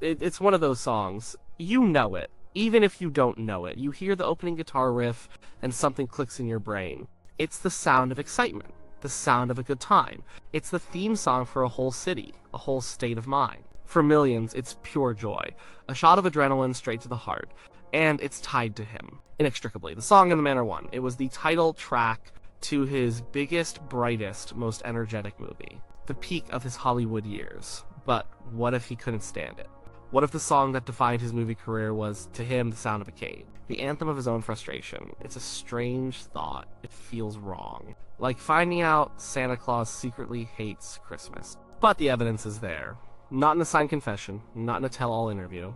It's one of those songs. You know it. Even if you don't know it, you hear the opening guitar riff and something clicks in your brain. It's the sound of excitement, the sound of a good time. It's the theme song for a whole city, a whole state of mind. For millions, it's pure joy, a shot of adrenaline straight to the heart, and it's tied to him, inextricably. The song and the man are one. It was the title track to his biggest, brightest, most energetic movie, the peak of his Hollywood years. But what if he couldn't stand it? What if the song that defined his movie career was, to him, the sound of a cane? The anthem of his own frustration. It's a strange thought. It feels wrong. Like finding out Santa Claus secretly hates Christmas. But the evidence is there. Not in a signed confession, not in a tell-all interview.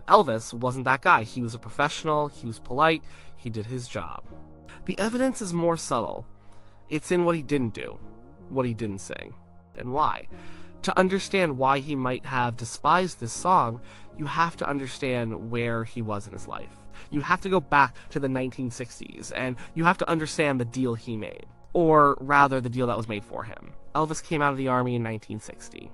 Elvis wasn't that guy. He was a professional, he was polite, he did his job. The evidence is more subtle. It's in what he didn't do, what he didn't sing, and why. To understand why he might have despised this song, you have to understand where he was in his life. You have to go back to the 1960s, and you have to understand the deal he made. Or rather, the deal that was made for him. Elvis came out of the army in 1960.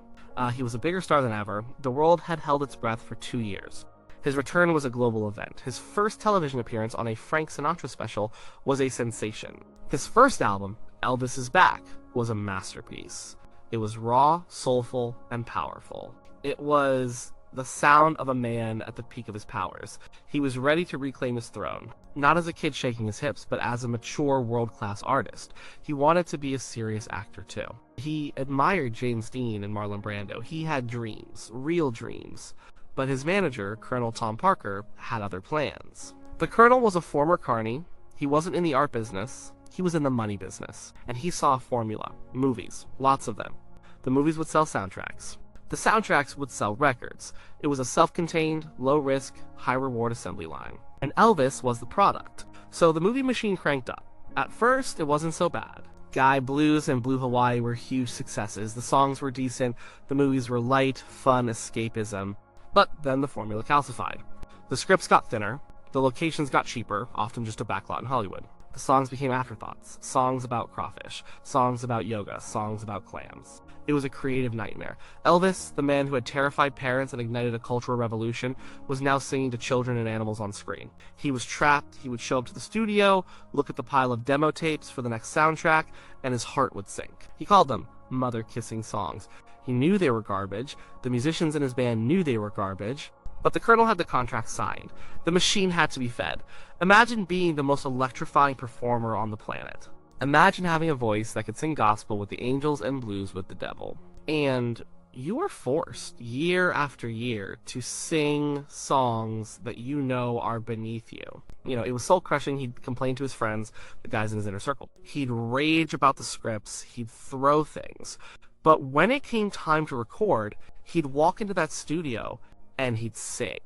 He was a bigger star than ever. The world had held its breath for 2 years. His return was a global event. His first television appearance on a Frank Sinatra special was a sensation. His first album, Elvis Is Back, was a masterpiece. It was raw, soulful, and powerful. It was the sound of a man at the peak of his powers. He was ready to reclaim his throne, not as a kid shaking his hips, but as a mature, world-class artist. He wanted to be a serious actor, too. He admired James Dean and Marlon Brando. He had dreams, real dreams. But his manager, Colonel Tom Parker, had other plans. The Colonel was a former carny. He wasn't in the art business. He was in the money business. And he saw a formula. Movies. Lots of them. The movies would sell soundtracks. The soundtracks would sell records. It was a self-contained, low-risk, high-reward assembly line. And Elvis was the product. So the movie machine cranked up. At first, it wasn't so bad. Guy Blues and Blue Hawaii were huge successes. The songs were decent. The movies were light, fun escapism. But then the formula calcified. The scripts got thinner. The locations got cheaper, often just a backlot in Hollywood. The songs became afterthoughts. Songs about crawfish. Songs about yoga. Songs about clams. It was a creative nightmare. Elvis, the man who had terrified parents and ignited a cultural revolution, was now singing to children and animals on screen. He was trapped. He would show up to the studio, look at the pile of demo tapes for the next soundtrack, and his heart would sink. He called them mother-kissing songs. He knew they were garbage. The musicians in his band knew they were garbage. But the Colonel had the contract signed. The machine had to be fed. Imagine being the most electrifying performer on the planet. Imagine having a voice that could sing gospel with the angels and blues with the devil. And you are forced, year after year, to sing songs that you know are beneath you. You know, it was soul-crushing. He'd complain to his friends, the guys in his inner circle. He'd rage about the scripts. He'd throw things. But when it came time to record, he'd walk into that studio and he'd sing.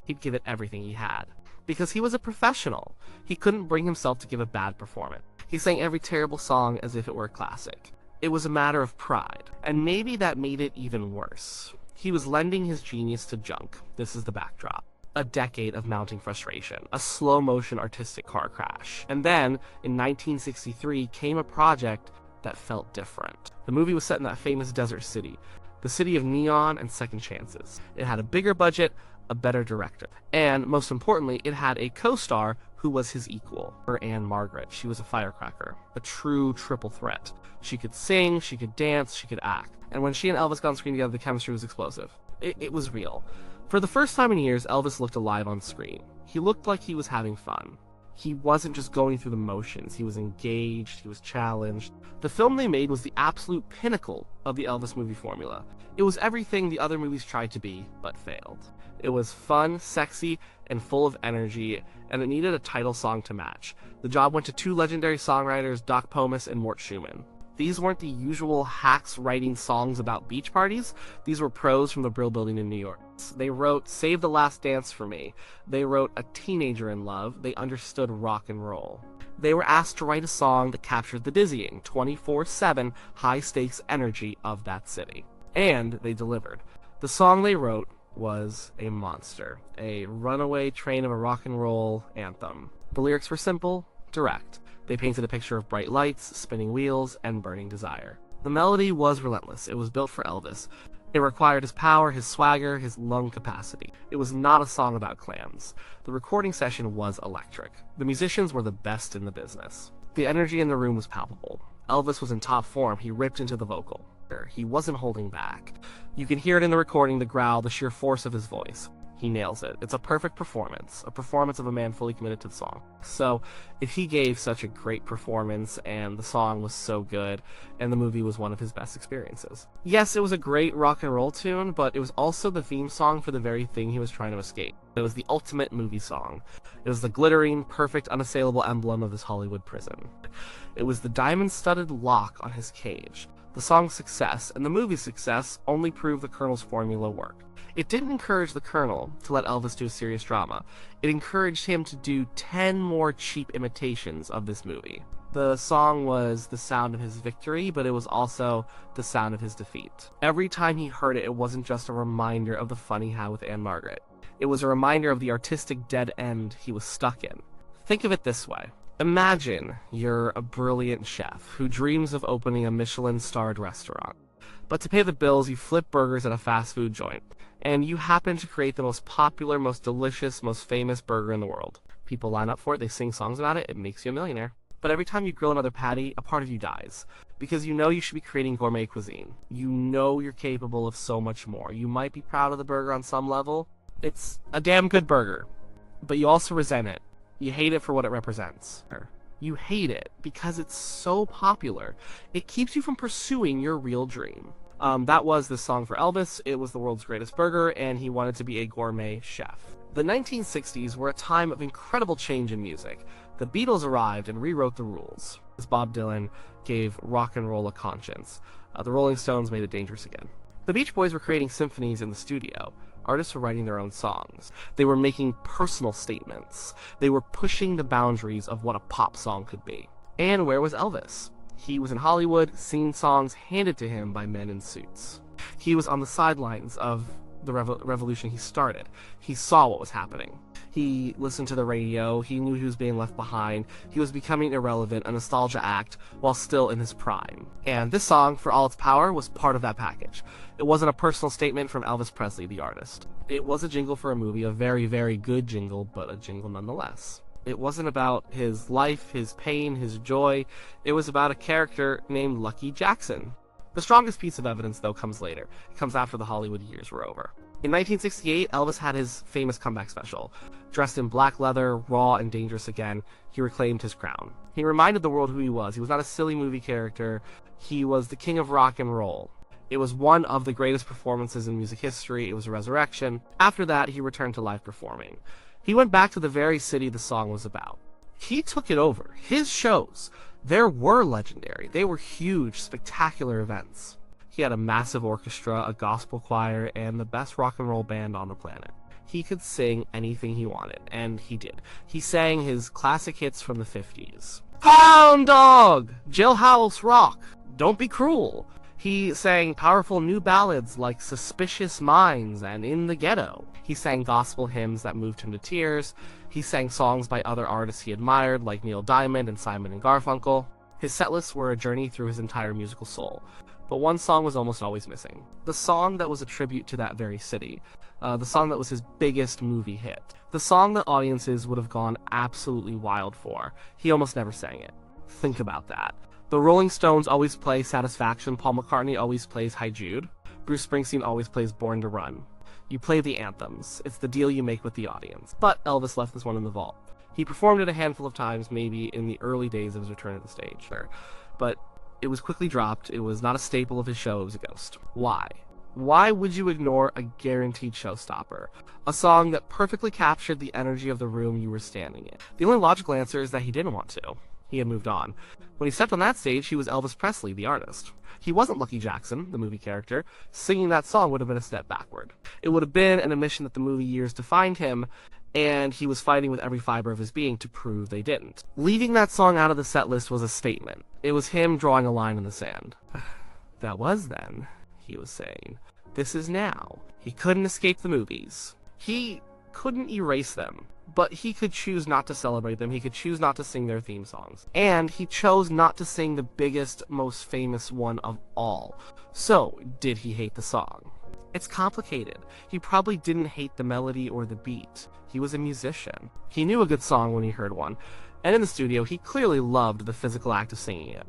He'd give it everything he had. Because he was a professional. He couldn't bring himself to give a bad performance. He sang every terrible song as if it were a classic. It was a matter of pride. And maybe that made it even worse. He was lending his genius to junk. This is the backdrop. A decade of mounting frustration. A slow-motion artistic car crash. And then, in 1963, came a project that felt different. The movie was set in that famous desert city. The city of neon and second chances. It had a bigger budget, a better director. And, most importantly, it had a co-star who was his equal, her Anne Margaret. She was a firecracker, a true triple threat. She could sing, she could dance, she could act. And when she and Elvis got on screen together, the chemistry was explosive. It was real. For the first time in years, Elvis looked alive on screen. He looked like he was having fun. He wasn't just going through the motions. He was engaged, he was challenged. The film they made was the absolute pinnacle of the Elvis movie formula. It was everything the other movies tried to be, but failed. It was fun, sexy, and full of energy, and it needed a title song to match. The job went to two legendary songwriters, Doc Pomus and Mort Schumann. These weren't the usual hacks writing songs about beach parties. These were pros from the Brill Building in New York. They wrote Save the Last Dance for Me. They wrote A Teenager in Love. They understood rock and roll. They were asked to write a song that captured the dizzying, 24/7 high-stakes energy of that city. And they delivered. The song they wrote was a monster, a runaway train of a rock and roll anthem. The lyrics were simple, direct. They painted a picture of bright lights, spinning wheels, and burning desire. The melody was relentless. It was built for Elvis. It required his power, his swagger, his lung capacity. It was not a song about clams. The recording session was electric. The musicians were the best in the business. The energy in the room was palpable. Elvis was in top form. He ripped into the vocal. He wasn't holding back. You can hear it in the recording, the growl, the sheer force of his voice. He nails it. It's a perfect performance, a performance of a man fully committed to the song. So, if he gave such a great performance, and the song was so good, and the movie was one of his best experiences. Yes, it was a great rock and roll tune, but it was also the theme song for the very thing he was trying to escape. It was the ultimate movie song. It was the glittering, perfect, unassailable emblem of his Hollywood prison. It was the diamond-studded lock on his cage. The song's success, and the movie's success, only proved the Colonel's formula worked. It didn't encourage the Colonel to let Elvis do a serious drama. It encouraged him to do 10 more cheap imitations of this movie. The song was the sound of his victory, but it was also the sound of his defeat. Every time he heard it, it wasn't just a reminder of the fun he had with Anne Margaret. It was a reminder of the artistic dead end he was stuck in. Think of it this way. Imagine you're a brilliant chef who dreams of opening a Michelin-starred restaurant. But to pay the bills, you flip burgers at a fast food joint. And you happen to create the most popular, most delicious, most famous burger in the world. People line up for it, they sing songs about it, it makes you a millionaire. But every time you grill another patty, a part of you dies. Because you know you should be creating gourmet cuisine. You know you're capable of so much more. You might be proud of the burger on some level. It's a damn good burger. But you also resent it. You hate it for what it represents. You hate it because it's so popular. It keeps you from pursuing your real dream. That was the song for Elvis. It was the world's greatest burger, and he wanted to be a gourmet chef. The 1960s were a time of incredible change in music. The Beatles arrived and rewrote the rules. As Bob Dylan gave rock and roll a conscience. The Rolling Stones made it dangerous again. The Beach Boys were creating symphonies in the studio. Artists were writing their own songs. They were making personal statements. They were pushing the boundaries of what a pop song could be. And where was Elvis? He was in Hollywood, singing songs handed to him by men in suits. He was on the sidelines of the revolution he started. He saw what was happening. He listened to the radio, he knew he was being left behind, he was becoming irrelevant, a nostalgia act, while still in his prime. And this song, for all its power, was part of that package. It wasn't a personal statement from Elvis Presley, the artist. It was a jingle for a movie, a very, very good jingle, but a jingle nonetheless. It wasn't about his life, his pain, his joy. It was about a character named Lucky Jackson. The strongest piece of evidence, though, comes later. It comes after the Hollywood years were over. In 1968, Elvis had his famous comeback special. Dressed in black leather, raw and dangerous again, he reclaimed his crown. He reminded the world who he was. He was not a silly movie character. He was the king of rock and roll. It was one of the greatest performances in music history. It was a resurrection. After that, he returned to live performing. He went back to the very city the song was about. He took it over. His shows, there were legendary. They were huge, spectacular events. He had a massive orchestra, a gospel choir, and the best rock and roll band on the planet. He could sing anything he wanted, and he did. He sang his classic hits from the 50s. Hound Dog! Jailhouse Rock! Don't Be Cruel! He sang powerful new ballads like Suspicious Minds and In the Ghetto. He sang gospel hymns that moved him to tears. He sang songs by other artists he admired like Neil Diamond and Simon and Garfunkel. His setlists were a journey through his entire musical soul. But one song was almost always missing. The song that was a tribute to that very city. The song that was his biggest movie hit. The song that audiences would have gone absolutely wild for. He almost never sang it. Think about that. The Rolling Stones always play Satisfaction. Paul McCartney always plays Hi Jude. Bruce Springsteen always plays Born to Run. You play the anthems. It's the deal you make with the audience. But Elvis left this one in the vault. He performed it a handful of times, maybe in the early days of his return to the stage. But it was quickly dropped. It was not a staple of his show. It was a ghost. Why? Why would you ignore a guaranteed showstopper? A song that perfectly captured the energy of the room you were standing in. The only logical answer is that he didn't want to. He had moved on. When he stepped on that stage, he was Elvis Presley, the artist. He wasn't Lucky Jackson, the movie character. Singing that song would have been a step backward. It would have been an admission that the movie years defined him, and he was fighting with every fiber of his being to prove they didn't. Leaving that song out of the set list was a statement. It was him drawing a line in the sand. That was then, he was saying. This is now. He couldn't escape the movies. He couldn't erase them. But he could choose not to celebrate them. He could choose not to sing their theme songs. And he chose not to sing the biggest, most famous one of all. So, did he hate the song? It's complicated. He probably didn't hate the melody or the beat. He was a musician. He knew a good song when he heard one. And in the studio, he clearly loved the physical act of singing it.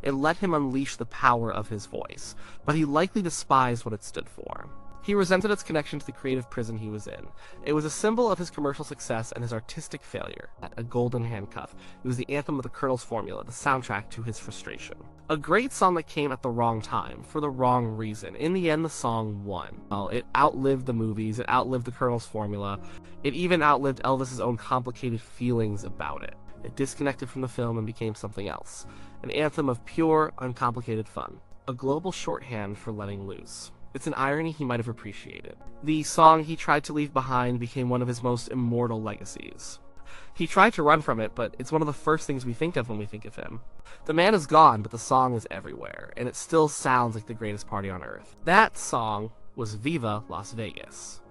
It let him unleash the power of his voice, but he likely despised what it stood for. He resented its connection to the creative prison he was in. It was a symbol of his commercial success and his artistic failure. A golden handcuff. It was the anthem of the Colonel's formula, the soundtrack to his frustration. A great song that came at the wrong time, for the wrong reason. In the end, the song won. Well, it outlived the movies, it outlived the Colonel's formula, it even outlived Elvis's own complicated feelings about it. It disconnected from the film and became something else. An anthem of pure, uncomplicated fun. A global shorthand for letting loose. It's an irony he might have appreciated. The song he tried to leave behind became one of his most immortal legacies. He tried to run from it, but it's one of the first things we think of when we think of him. The man is gone, but the song is everywhere, and it still sounds like the greatest party on earth. That song was Viva Las Vegas.